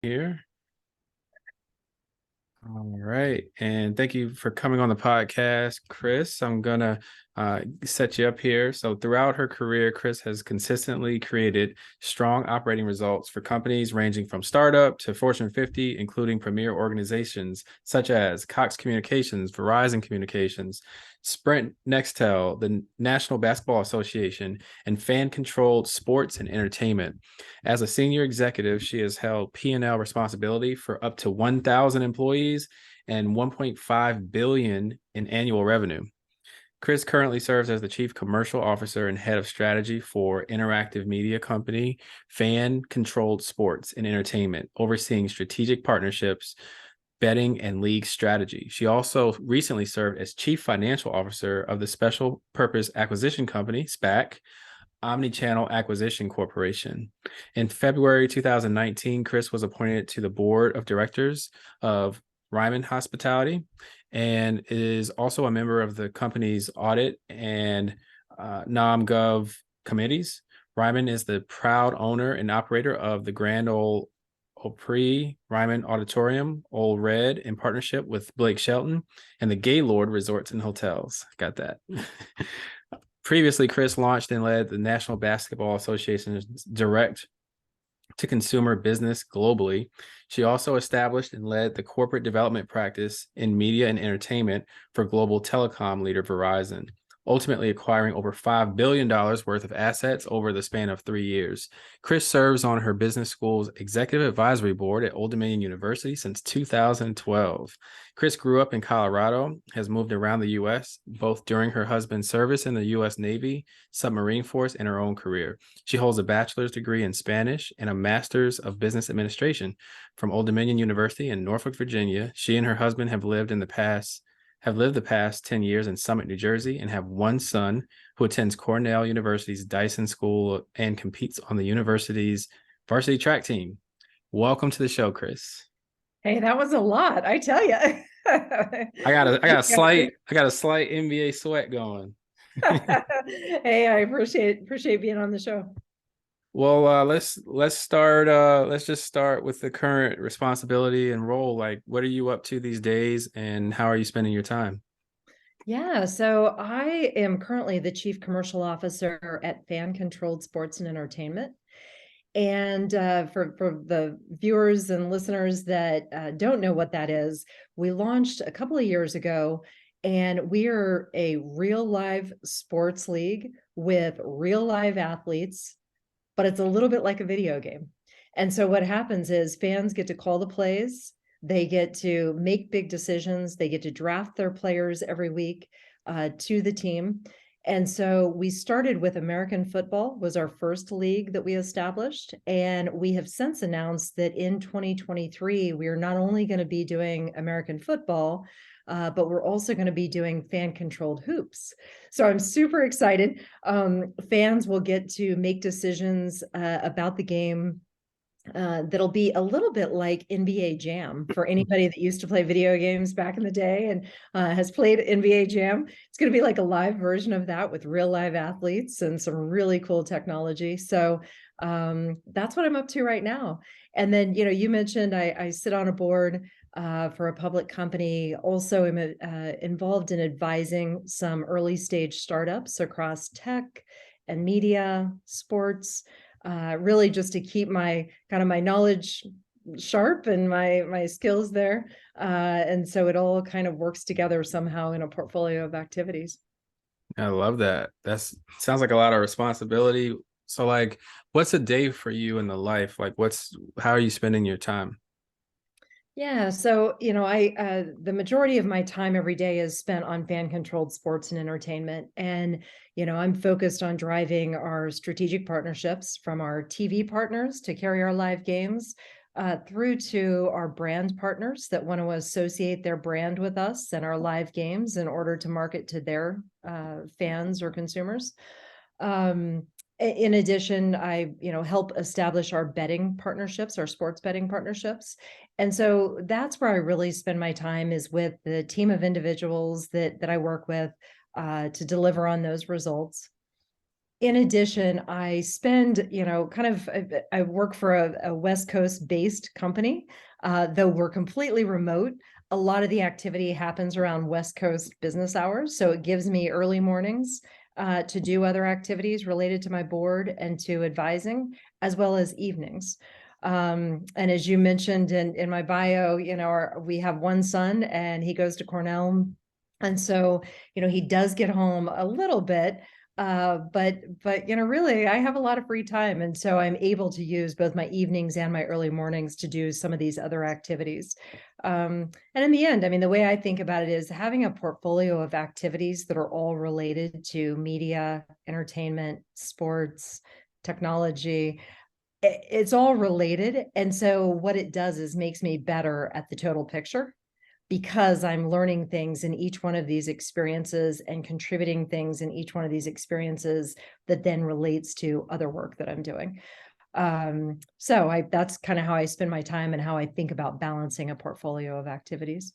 here. All right. And thank you for coming on the podcast, Chris. I'm going to set you up here. So, throughout her career, Chris has consistently created strong operating results for companies ranging from startup to Fortune 50, including premier organizations such as Cox Communications, Verizon Communications, Sprint, Nextel, the National Basketball Association, and fan-controlled sports and entertainment. As a senior executive, she has held P&L responsibility for up to 1,000 employees and 1.5 billion in annual revenue. Chris currently serves as the Chief Commercial Officer and Head of Strategy for interactive media company Fan Controlled Sports and Entertainment, overseeing strategic partnerships, betting, and league strategy. She also recently served as Chief Financial Officer of the Special Purpose Acquisition Company, SPAC, OmniChannel Acquisition Corporation. In February 2019, Chris was appointed to the board of directors of Ryman Hospitality and is also a member of the company's audit and NomGov committees. Ryman is the proud owner and operator of the Grand Ole Opry, Ryman Auditorium, Ole Red, in partnership with Blake Shelton, and the Gaylord Resorts and Hotels. Got that. Previously, Chris launched and led the National Basketball Association's direct-to-consumer business globally. She also established and led the corporate development practice in media and entertainment for global telecom leader Verizon, ultimately acquiring over $5 billion worth of assets over the span of 3 years. Chris serves on her business school's executive advisory board at Old Dominion University since 2012. Chris grew up in Colorado, has moved around the U.S., both during her husband's service in the U.S. Navy, submarine force, and her own career. She holds a bachelor's degree in Spanish and a master's of business administration from Old Dominion University in Norfolk, Virginia. She and her husband have lived the past 10 years in Summit, New Jersey, and have one son who attends Cornell University's Dyson School and competes on the university's varsity track team. Welcome to the show, Chris. Hey, that was a lot, I tell you. I got a slight NBA sweat going. Hey, I appreciate being on the show. Well, let's start. Let's just start with the current responsibility and role. Like, what are you up to these days, and how are you spending your time? Yeah, so I am currently the Chief Commercial Officer at Fan Controlled Sports and Entertainment. And for the viewers and listeners that don't know what that is, we launched a couple of years ago, and we are a real live sports league with real live athletes, but it's a little bit like a video game. And so what happens is fans get to call the plays, they get to make big decisions, they get to draft their players every week to the team. And so we started with American football, was our first league that we established. And we have since announced that in 2023, we are not only going to be doing American football, but we're also going to be doing fan-controlled hoops. So I'm super excited. Fans will get to make decisions about the game that'll be a little bit like NBA Jam for anybody that used to play video games back in the day and has played NBA Jam. It's going to be like a live version of that with real live athletes and some really cool technology. So that's what I'm up to right now. And then, you mentioned I sit on a board for a public company. Also, am involved in advising some early stage startups across tech and media, sports, really just to keep my knowledge sharp and my skills there. And so it all kind of works together somehow in a portfolio of activities. I love that. Sounds like a lot of responsibility. So, like, what's a day for you in the life? Like, how are you spending your time? Yeah, so I the majority of my time every day is spent on fan-controlled sports and entertainment, and I'm focused on driving our strategic partnerships from our TV partners to carry our live games through to our brand partners that want to associate their brand with us and our live games in order to market to their fans or consumers. In addition, I help establish our betting partnerships, our sports betting partnerships. And so that's where I really spend my time, is with the team of individuals that I work with to deliver on those results. In addition, I spend, I work for a West Coast based company, though we're completely remote. A lot of the activity happens around West Coast business hours. So it gives me early mornings to do other activities related to my board and to advising, as well as evenings. And as you mentioned in my bio, we have one son and he goes to Cornell. And so, he does get home a little bit, but really I have a lot of free time, and so I'm able to use both my evenings and my early mornings to do some of these other activities. And in the end, I mean, the way I think about it is having a portfolio of activities that are all related to media, entertainment, sports, technology. It's all related, and so what it does is makes me better at the total picture, because I'm learning things in each one of these experiences and contributing things in each one of these experiences that then relates to other work that I'm doing. So that's kind of how I spend my time and how I think about balancing a portfolio of activities.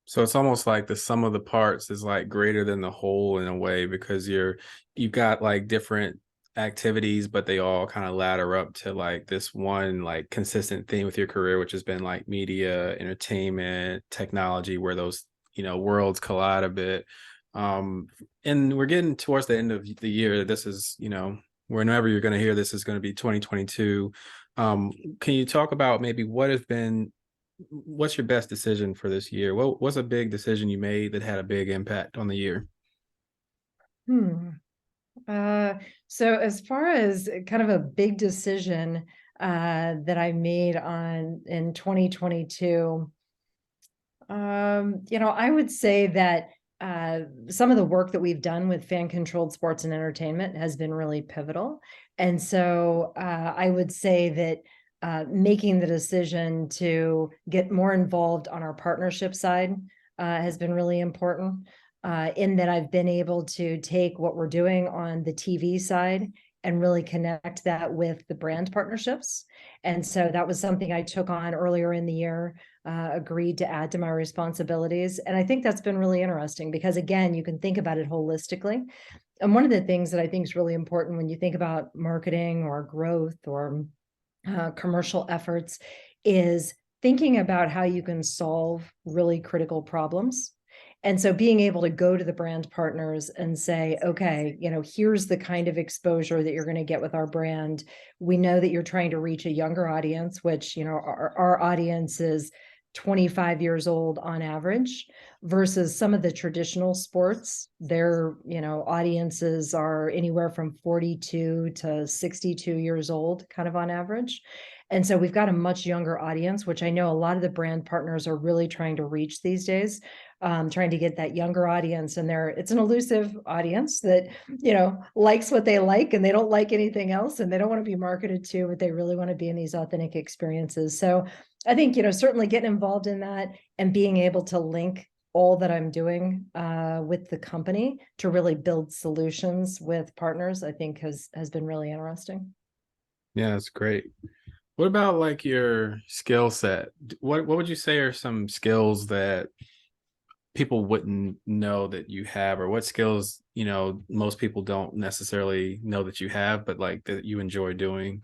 So it's almost like the sum of the parts is like greater than the whole in a way, because you've got like different activities, but they all kind of ladder up to like this one like consistent theme with your career, which has been like media, entertainment, technology, where those, worlds collide a bit. And we're getting towards the end of the year. This is, whenever you're going to hear this is going to be 2022. Can you talk about maybe what's your best decision for this year? What's a big decision you made that had a big impact on the year? Hmm. So as far as kind of a big decision that I made in 2022, I would say that some of the work that we've done with fan controlled sports and entertainment has been really pivotal. And so I would say that making the decision to get more involved on our partnership side has been really important, in that I've been able to take what we're doing on the TV side and really connect that with the brand partnerships. And so that was something I took on earlier in the year, agreed to add to my responsibilities. And I think that's been really interesting because, again, you can think about it holistically. And one of the things that I think is really important when you think about marketing or growth or commercial efforts is thinking about how you can solve really critical problems. And so being able to go to the brand partners and say, okay, here's the kind of exposure that you're going to get with our brand. We know that you're trying to reach a younger audience, which, our audience is 25 years old on average, versus some of the traditional sports. Their, audiences are anywhere from 42 to 62 years old, kind of on average. And so we've got a much younger audience, which I know a lot of the brand partners are really trying to reach these days, trying to get that younger audience. And it's an elusive audience that, likes what they like and they don't like anything else, and they don't want to be marketed to, but they really want to be in these authentic experiences. So I think, certainly getting involved in that and being able to link all that I'm doing with the company to really build solutions with partners, I think has been really interesting. Yeah, that's great. What about like your skill set? What would you say are some skills that people wouldn't know that you have, or what skills, most people don't necessarily know that you have, but like that you enjoy doing?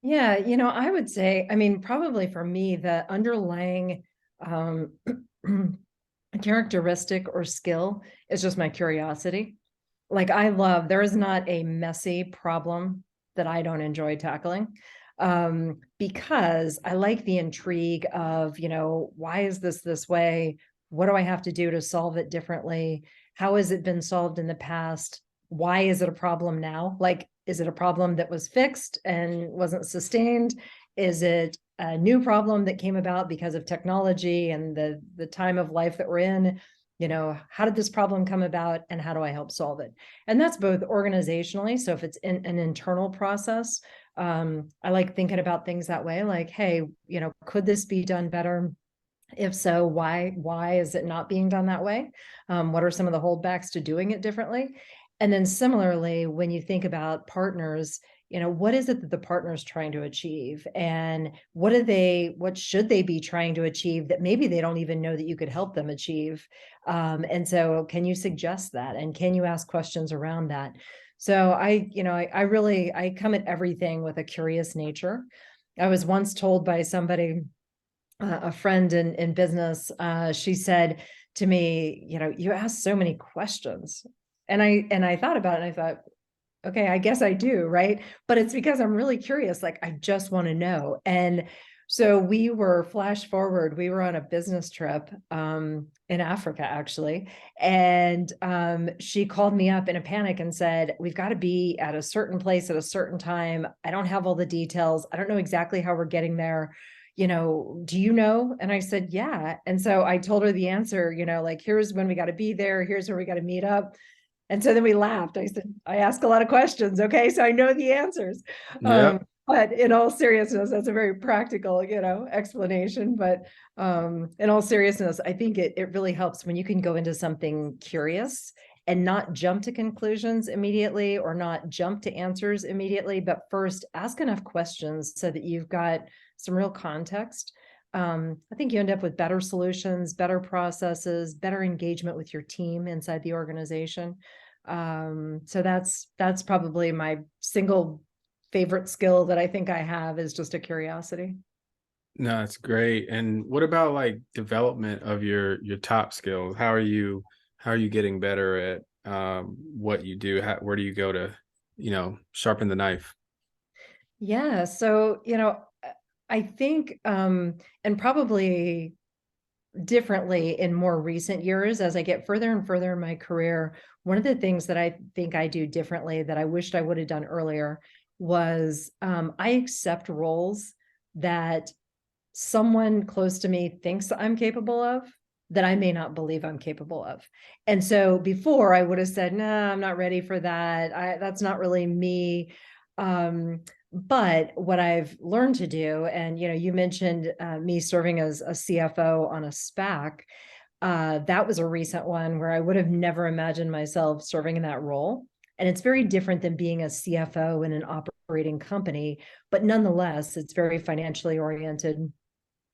Yeah, I would say, I mean, probably for me, the underlying um, characteristic or skill is just my curiosity. Like there is not a messy problem that I don't enjoy tackling, because I like the intrigue of, why is this way? What do I have to do to solve it differently? How has it been solved in the past? Why is it a problem now? Like, is it a problem that was fixed and wasn't sustained? Is it a new problem that came about because of technology and the time of life that we're in? How did this problem come about and how do I help solve it? And that's both organizationally. So if it's an internal process, I like thinking about things that way, like, hey, could this be done better? If so, why is it not being done that way? What are some of the holdbacks to doing it differently? And then similarly, when you think about partners, what is it that the partner is trying to achieve, and what should they be trying to achieve that maybe they don't even know that you could help them achieve? And so can you suggest that, and can you ask questions around that? So I really, I come at everything with a curious nature. I was once told by somebody, a friend in business, she said to me, you ask so many questions. And I thought about it and I thought, okay, I guess I do, right? But it's because I'm really curious. Like, I just want to know. And so we were flash forward, we were on a business trip in Africa, actually. And she called me up in a panic and said, we've got to be at a certain place at a certain time. I don't have all the details. I don't know exactly how we're getting there. Do you know? And I said, yeah. And so I told her the answer, like, here's when we got to be there. Here's where we got to meet up. And so then we laughed. I said, I ask a lot of questions. Okay. So I know the answers. Yep. But in all seriousness, that's a very practical, explanation. But in all seriousness, I think it really helps when you can go into something curious and not jump to conclusions immediately or not jump to answers immediately, but first ask enough questions so that you've got some real context. I think you end up with better solutions, better processes, better engagement with your team inside the organization. So that's probably my single favorite skill that I think I have, is just a curiosity. No, that's great. And what about like development of your top skills? How are you getting better at what you do? Where do you go to, sharpen the knife? Yeah. So, I think, and probably differently in more recent years, as I get further and further in my career, one of the things that I think I do differently that I wished I would have done earlier was I accept roles that someone close to me thinks I'm capable of, that I may not believe I'm capable of. And so before I would have said, no, I'm not ready for that. That's not really me. But what I've learned to do, and you mentioned me serving as a CFO on a SPAC. That was a recent one where I would have never imagined myself serving in that role. And it's very different than being a CFO in an operating company, but nonetheless, it's very financially oriented.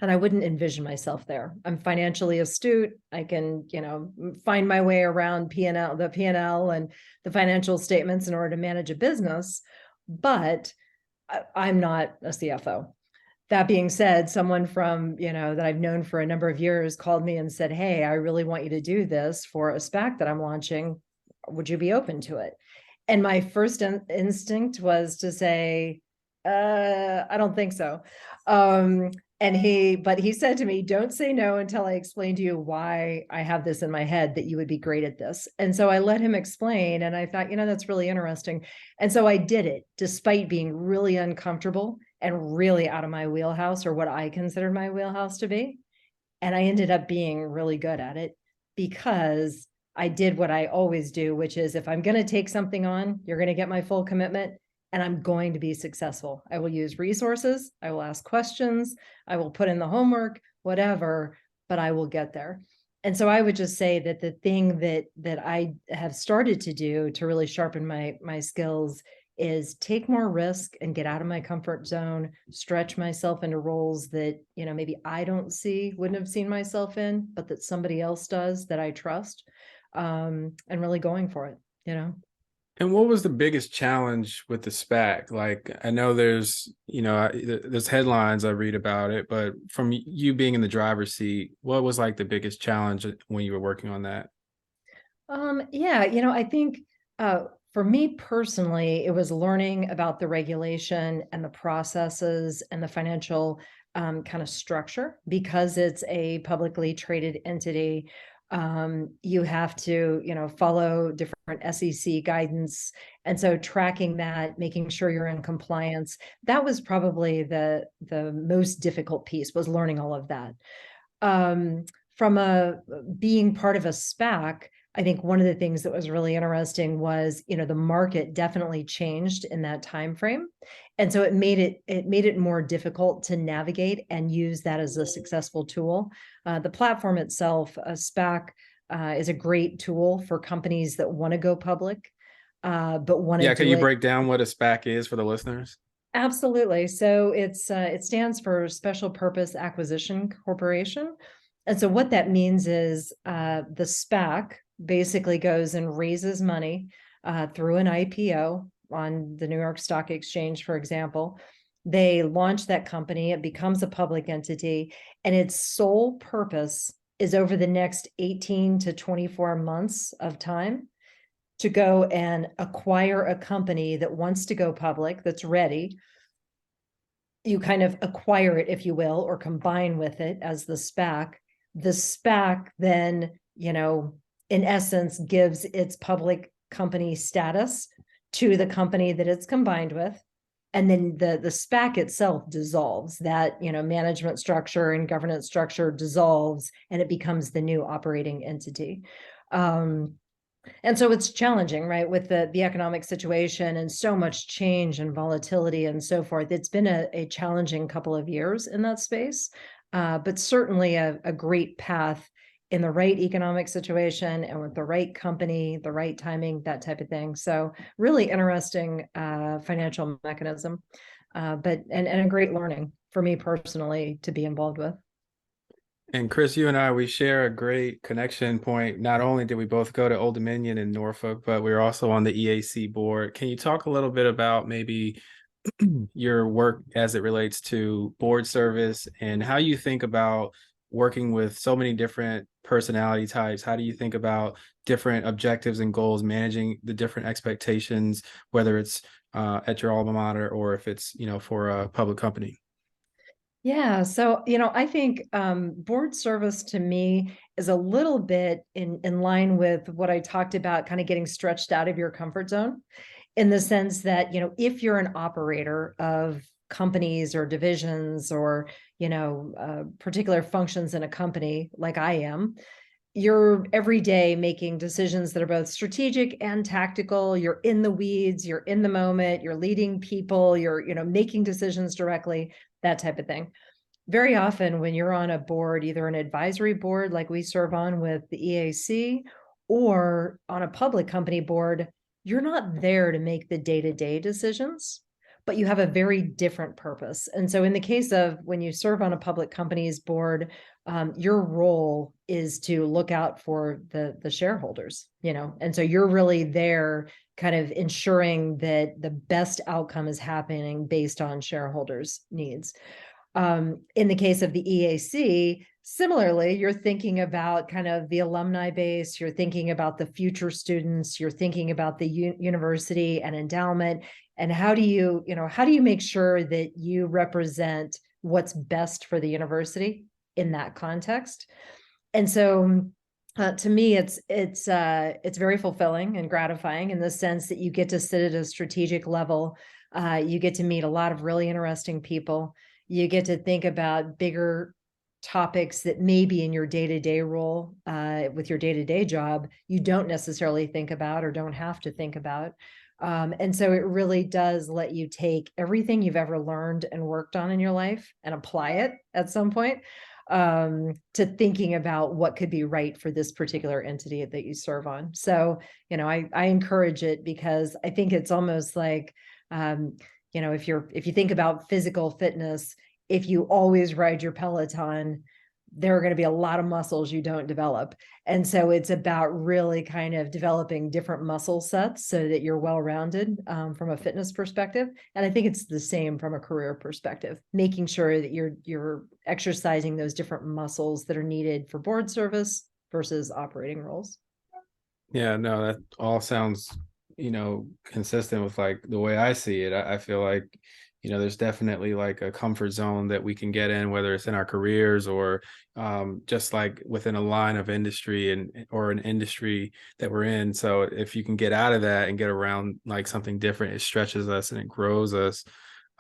And I wouldn't envision myself there. I'm financially astute. I can, find my way around the P&L and the financial statements in order to manage a business, but I'm not a CFO. That being said, someone from, that I've known for a number of years called me and said, hey, I really want you to do this for a SPAC that I'm launching. Would you be open to it? And my first instinct was to say, I don't think so. But he said to me, don't say no until I explain to you why I have this in my head that you would be great at this. And so I let him explain, and I thought, that's really interesting. And so I did it despite being really uncomfortable and really out of my wheelhouse, or what I considered my wheelhouse to be. And I ended up being really good at it because I did what I always do, which is, if I'm going to take something on, you're going to get my full commitment and I'm going to be successful. I will use resources. I will ask questions. I will put in the homework, whatever, but I will get there. And so I would just say that the thing that I have started to do to really sharpen my skills is take more risk and get out of my comfort zone, stretch myself into roles that, maybe I wouldn't have seen myself in, but that somebody else does that I trust, and really going for it. And what was the biggest challenge with the SPAC? Like, I know there's headlines I read about it, but from you being in the driver's seat, what was like the biggest challenge when you were working on that? Yeah, I think for me personally, it was learning about the regulation and the processes and the financial kind of structure, because it's a publicly traded entity. You have to, follow different SEC guidance. And so tracking that, making sure you're in compliance, that was probably the most difficult piece, was learning all of that. From being part of a SPAC, I think one of the things that was really interesting was, the market definitely changed in that time frame. And so it made it more difficult to navigate and use that as a successful tool. The platform itself, a SPAC, is a great tool for companies that want to go public, but want to Yeah, can do you it. break down what a SPAC is for the listeners? Absolutely. So it stands for Special Purpose Acquisition Corporation. And so what that means is the SPAC basically goes and raises money through an IPO on the New York Stock Exchange, for example. They launch that company, it becomes a public entity, and its sole purpose is over the next 18 to 24 months of time to go and acquire a company that wants to go public, that's ready. You kind of acquire it, if you will, or combine with it as the SPAC. The SPAC then, in essence, gives its public company status to the company that it's combined with. And then the SPAC itself dissolves, that management structure and governance structure dissolves, and it becomes the new operating entity. And so it's challenging, right, with the economic situation and so much change and volatility and so forth. It's been a challenging couple of years in that space, but certainly a great path in the right economic situation and with the right company, the right timing, that type of thing. So really interesting financial mechanism, but a great learning for me personally to be involved with. And Chris, you and I, we share a great connection point. Not only did we both go to Old Dominion in Norfolk, but we were also on the EAC board. Can you talk a little bit about maybe your work as it relates to board service and how you think about working with so many different personality types? How do you think about different objectives and goals, managing the different expectations, whether it's at your alma mater or if it's, for a public company? Yeah. So, I think board service to me is a little bit in line with what I talked about, kind of getting stretched out of your comfort zone, in the sense that, if you're an operator of companies or divisions or, particular functions in a company like I am, you're every day making decisions that are both strategic and tactical. You're in the weeds, you're in the moment, you're leading people, you're, making decisions directly, that type of thing. Very often when you're on a board, either an advisory board like we serve on with the EAC or on a public company board, you're not there to make the day-to-day decisions, but you have a very different purpose. And so in the case of when you serve on a public company's board, your role is to look out for the shareholders, and so you're really there kind of ensuring that the best outcome is happening based on shareholders' needs. In the case of the EAC, similarly, you're thinking about kind of the alumni base, you're thinking about the future students, you're thinking about the university and endowment, and how do you make sure that you represent what's best for the university in that context? And so to me, it's very fulfilling and gratifying in the sense that you get to sit at a strategic level. You get to meet a lot of really interesting people. You get to think about bigger topics that maybe in your day-to-day role, with your day-to-day job, you don't necessarily think about or don't have to think about. And so it really does let you take everything you've ever learned and worked on in your life and apply it at some point, to thinking about what could be right for this particular entity that you serve on. So, I encourage it because I think it's almost like, if you think about physical fitness, if you always ride your Peloton, there are going to be a lot of muscles you don't develop. And so it's about really kind of developing different muscle sets so that you're well-rounded, from a fitness perspective. And I think it's the same from a career perspective, making sure that you're exercising those different muscles that are needed for board service versus operating roles. Yeah, no, that all sounds, consistent with like the way I see it. I feel like, there's definitely like a comfort zone that we can get in, whether it's in our careers or just like within a line of industry or an industry that we're in. So if you can get out of that and get around like something different, it stretches us and it grows us.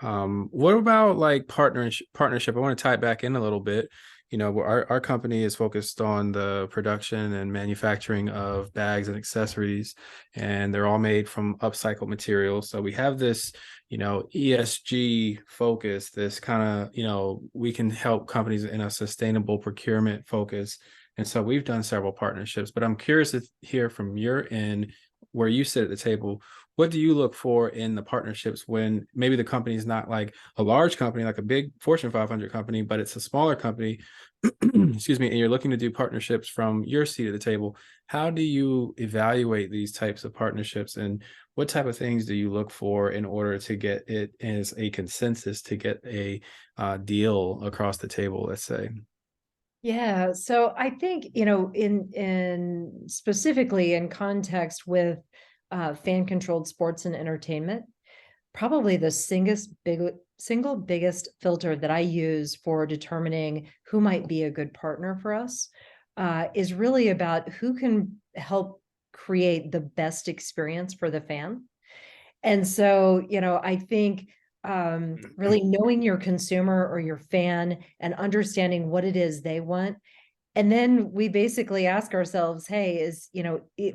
What about like partnership? I want to tie it back in a little bit. Our company is focused on the production and manufacturing of bags and accessories, and they're all made from upcycled materials. So we have this, ESG focus, this kind of, we can help companies in a sustainable procurement focus. And so we've done several partnerships, but I'm curious to hear from your end, where you sit at the table, what do you look for in the partnerships when maybe the company is not like a large company, like a big Fortune 500 company, but it's a smaller company, excuse me, and you're looking to do partnerships from your seat at the table? How do you evaluate these types of partnerships, and what type of things do you look for in order to get it as a consensus to get a deal across the table, let's say? Yeah, so I think, in specifically in context with fan-controlled sports and entertainment, probably the single biggest filter that I use for determining who might be a good partner for us is really about who can help create the best experience for the fan. And so, I think really knowing your consumer or your fan and understanding what it is they want. And then we basically ask ourselves, hey,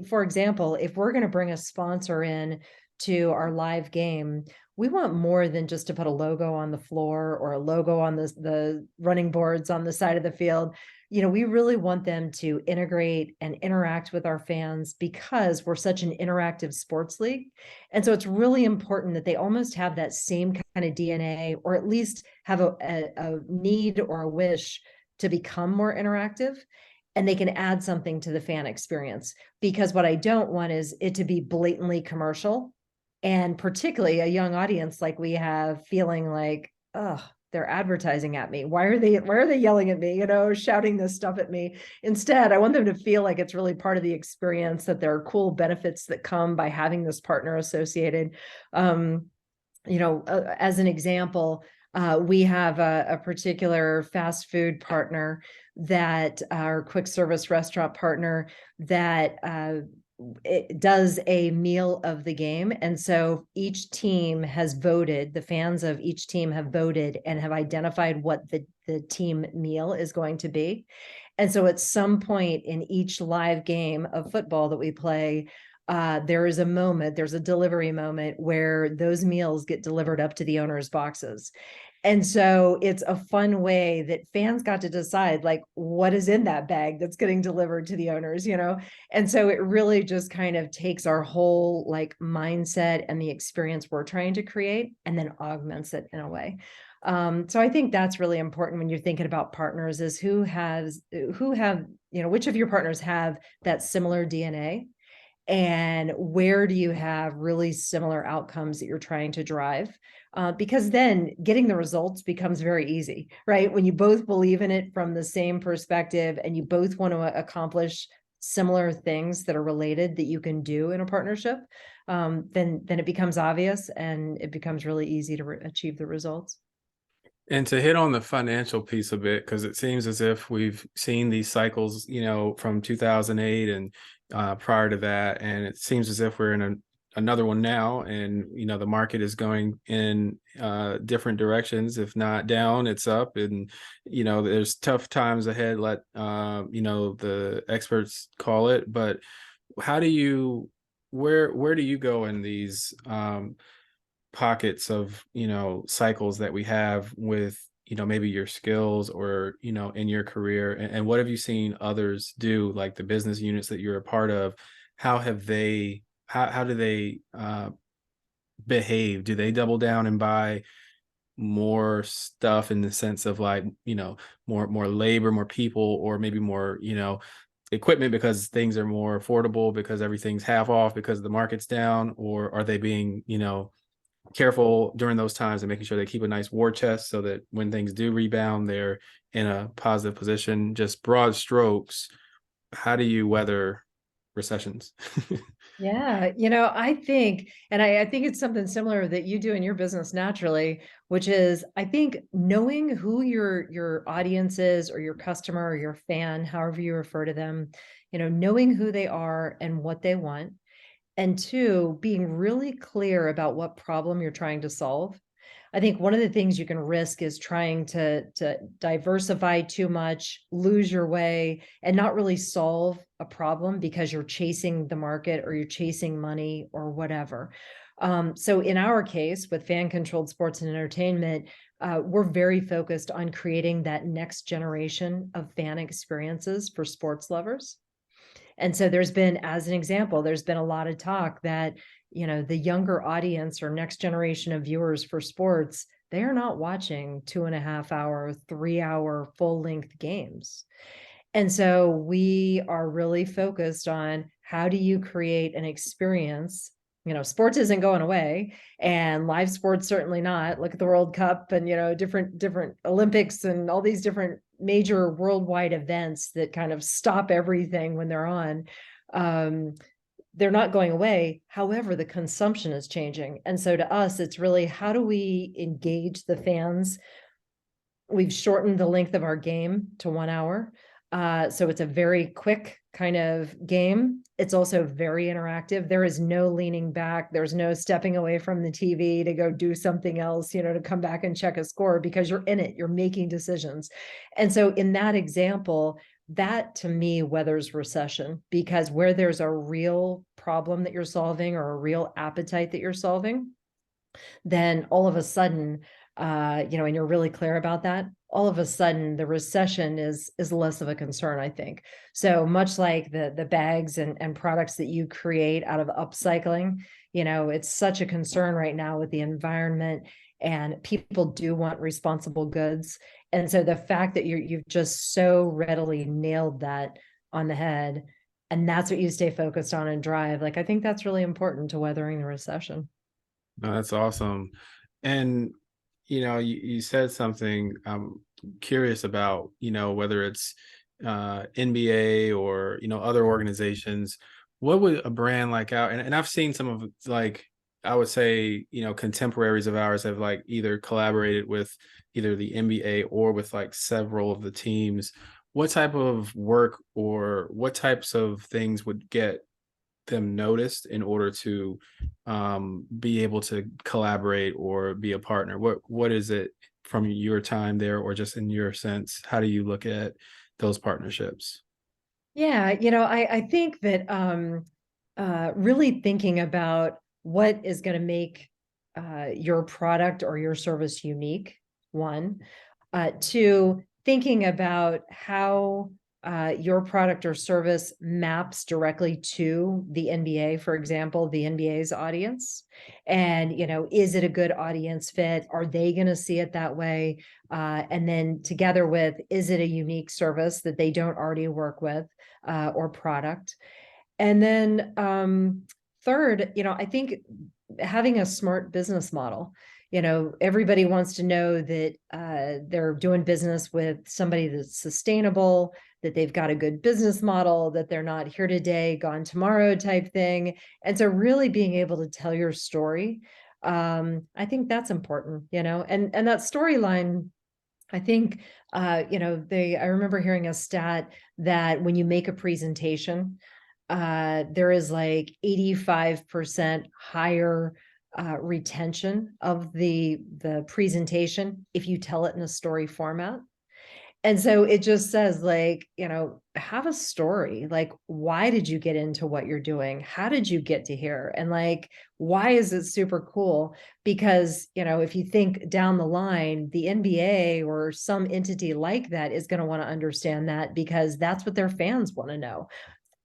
for example, if we're going to bring a sponsor in to our live game, we want more than just to put a logo on the floor or a logo on the running boards on the side of the field. We really want them to integrate and interact with our fans because we're such an interactive sports league. And so it's really important that they almost have that same kind of DNA, or at least have a need or a wish to become more interactive, and they can add something to the fan experience. Because what I don't want is it to be blatantly commercial, and particularly a young audience like we have feeling like, oh, they're advertising at me. Why are they yelling at me, shouting this stuff at me? Instead, I want them to feel like it's really part of the experience, that there are cool benefits that come by having this partner associated. As an example, we have a particular fast food partner, that our quick service restaurant partner, that it does a meal of the game. And so each team has voted, the fans of each team have voted and have identified what the team meal is going to be. And so at some point in each live game of football that we play, there's a delivery moment where those meals get delivered up to the owner's boxes. And so it's a fun way that fans got to decide, like, what is in that bag that's getting delivered to the owners, And so it really just kind of takes our whole like mindset and the experience we're trying to create and then augments it in a way. So I think that's really important when you're thinking about partners, is which of your partners have that similar DNA, and where do you have really similar outcomes that you're trying to drive? Because then getting the results becomes very easy, right? When you both believe in it from the same perspective and you both want to accomplish similar things that are related that you can do in a partnership, then it becomes obvious and it becomes really easy to achieve the results. And to hit on the financial piece a bit, because it seems as if we've seen these cycles, from 2008 and prior to that, and it seems as if we're in another one now, and the market is going in different directions. If not down, it's up, and there's tough times ahead. Let the experts call it. But how do you, where do you go in these pockets of cycles that we have with maybe your skills or in your career, and what have you seen others do, like the business units that you're a part of? How do they behave? Do they double down and buy more stuff in the sense of like more labor, more people, or maybe more equipment because things are more affordable, because everything's half off because the market's down? Or are they being careful during those times and making sure they keep a nice war chest so that when things do rebound, they're in a positive position? Just broad strokes, how do you weather recessions? Yeah, I think, and I think it's something similar that you do in your business naturally, which is, I think, knowing who your audience is, or your customer, or your fan, however you refer to them, knowing who they are and what they want. And two, being really clear about what problem you're trying to solve. I think one of the things you can risk is trying to diversify too much, lose your way, and not really solve a problem because you're chasing the market or you're chasing money or whatever. So in our case, with fan-controlled sports and entertainment, we're very focused on creating that next generation of fan experiences for sports lovers. And so there's been, as an example, there's been a lot of talk that, the younger audience or next generation of viewers for sports, they are not watching 2.5 hour, 3 hour full length games. And so we are really focused on how do you create an experience. Sports isn't going away, and live sports certainly not. Look at the World Cup and different Olympics and all these different major worldwide events that kind of stop everything when they're on. They're not going away. However, the consumption is changing. And so to us, it's really how do we engage the fans. We've shortened the length of our game to 1 hour. So it's a very quick kind of game. It's also very interactive. There is no leaning back. There's no stepping away from the TV to go do something else, to come back and check a score, because you're in it, you're making decisions. And so in that example, that to me weathers recession, because where there's a real problem that you're solving or a real appetite that you're solving, then all of a sudden, and you're really clear about that, all of a sudden the recession is less of a concern, I think. So much like the bags and products that you create out of upcycling, it's such a concern right now with the environment, and people do want responsible goods. And so the fact that you've just so readily nailed that on the head, and that's what you stay focused on and drive, like, I think that's really important to weathering the recession. No, that's awesome. And you said something I'm curious about, whether it's NBA or other organizations. What would a brand like out, and I've seen some of, like, I would say, contemporaries of ours have like either collaborated with either the NBA or with like several of the teams. What type of work or what types of things would get them noticed in order to be able to collaborate or be a partner? What is it from your time there, or just in your sense? How do you look at those partnerships? Yeah, I think that really thinking about what is going to make your product or your service unique, one. Two, thinking about how your product or service maps directly to the NBA, for example, the NBA's audience. And, is it a good audience fit? Are they going to see it that way? And then together with, is it a unique service that they don't already work with, or product? And then third, I think having a smart business model. Everybody wants to know that they're doing business with somebody that's sustainable, that they've got a good business model, that they're not here today, gone tomorrow type thing. And so really being able to tell your story, I think that's important, and that storyline, I think, I remember hearing a stat that when you make a presentation, there is like 85% higher retention of the presentation if you tell it in a story format. And so it just says, like, have a story. Like, why did you get into what you're doing? How did you get to here? And like, why is it super cool? Because, if you think down the line, the NBA or some entity like that is going to want to understand that, because that's what their fans want to know.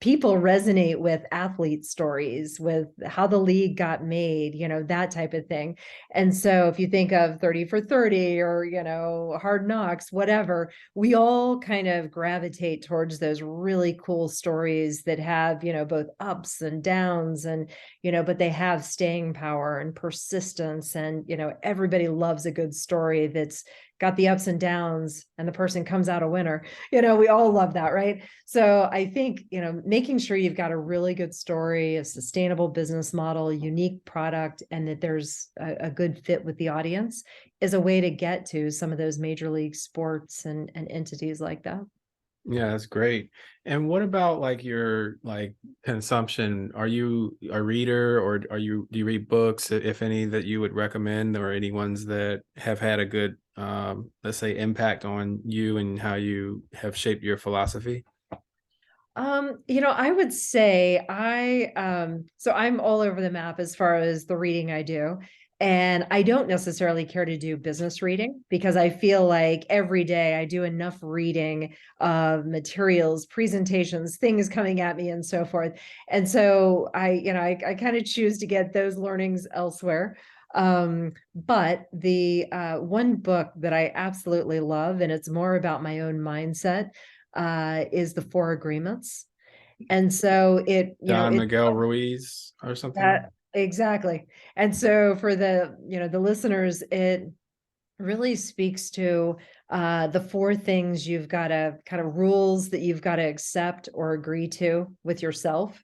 People resonate with athlete stories, with how the league got made, that type of thing. And so if you think of 30 for 30 or, Hard Knocks, whatever, we all kind of gravitate towards those really cool stories that have, both ups and downs, and, but they have staying power and persistence. And, everybody loves a good story that's got the ups and downs and the person comes out a winner. We all love that, right? So I think, making sure you've got a really good story, a sustainable business model, a unique product, and that there's a good fit with the audience is a way to get to some of those major league sports and entities like that. Yeah, that's great. And what about like your like consumption? Are you a reader, or do you read books, if any, that you would recommend, or any ones that have had a good let's say impact on you and how you have shaped your philosophy? I would say so I'm all over the map as far as the reading I do. And I don't necessarily care to do business reading because I feel like every day I do enough reading of materials, presentations, things coming at me and so forth. And so I kind of choose to get those learnings elsewhere. But the one book that I absolutely love, and it's more about my own mindset, is The Four Agreements. And so Don it Miguel Ruiz or something. that exactly. And so for the listeners, it really speaks to the four things you've got to kind of rules that you've got to accept or agree to with yourself.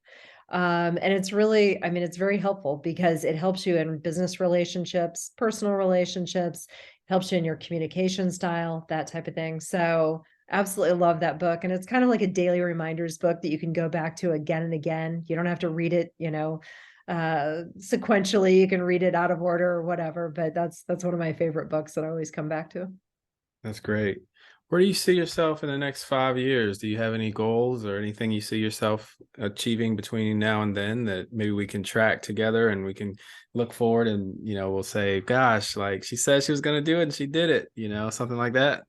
And it's really, I mean, it's very helpful because it helps you in business relationships, personal relationships, helps you in your communication style, that type of thing. So absolutely love that book. And it's kind of like a daily reminders book that you can go back to again and again. You don't have to read it, sequentially. You can read it out of order or whatever, but that's one of my favorite books that I always come back to. That's great. Where do you see yourself in the next 5 years? Do you have any goals or anything you see yourself achieving between now and then that maybe we can track together and we can look forward and, we'll say, gosh, like she said she was going to do it and she did it, something like that?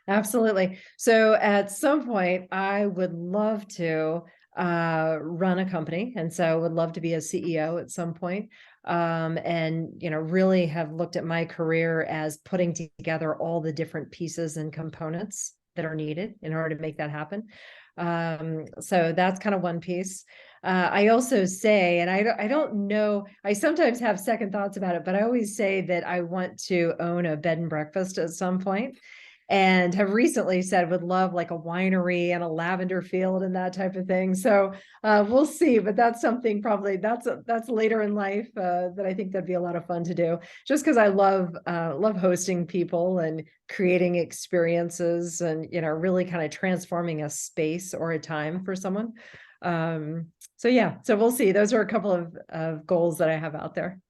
Absolutely. So at some point, I would love to run a company. And so would love to be a CEO at some point. And, really have looked at my career as putting together all the different pieces and components that are needed in order to make that happen. So that's kind of one piece. I also say, and I don't know, I sometimes have second thoughts about it, but I always say that I want to own a bed and breakfast at some point, and have recently said would love like a winery and a lavender field and that type of thing. So we'll see, but that's something probably that's later in life that I think that'd be a lot of fun to do. Just because I love hosting people and creating experiences and really kind of transforming a space or a time for someone. So yeah, so we'll see. Those are a couple of goals that I have out there.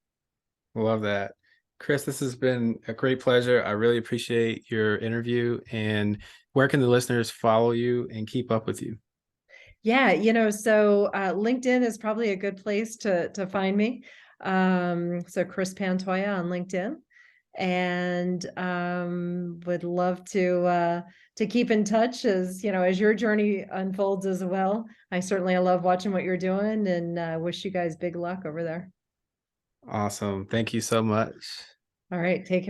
Love that. Chris, this has been a great pleasure. I really appreciate your interview. And where can the listeners follow you and keep up with you? Yeah, so LinkedIn is probably a good place to find me. So Chris Pantoya on LinkedIn, and would love to keep in touch as your journey unfolds as well. I certainly love watching what you're doing, and wish you guys big luck over there. Awesome. Thank you so much. All right, take care.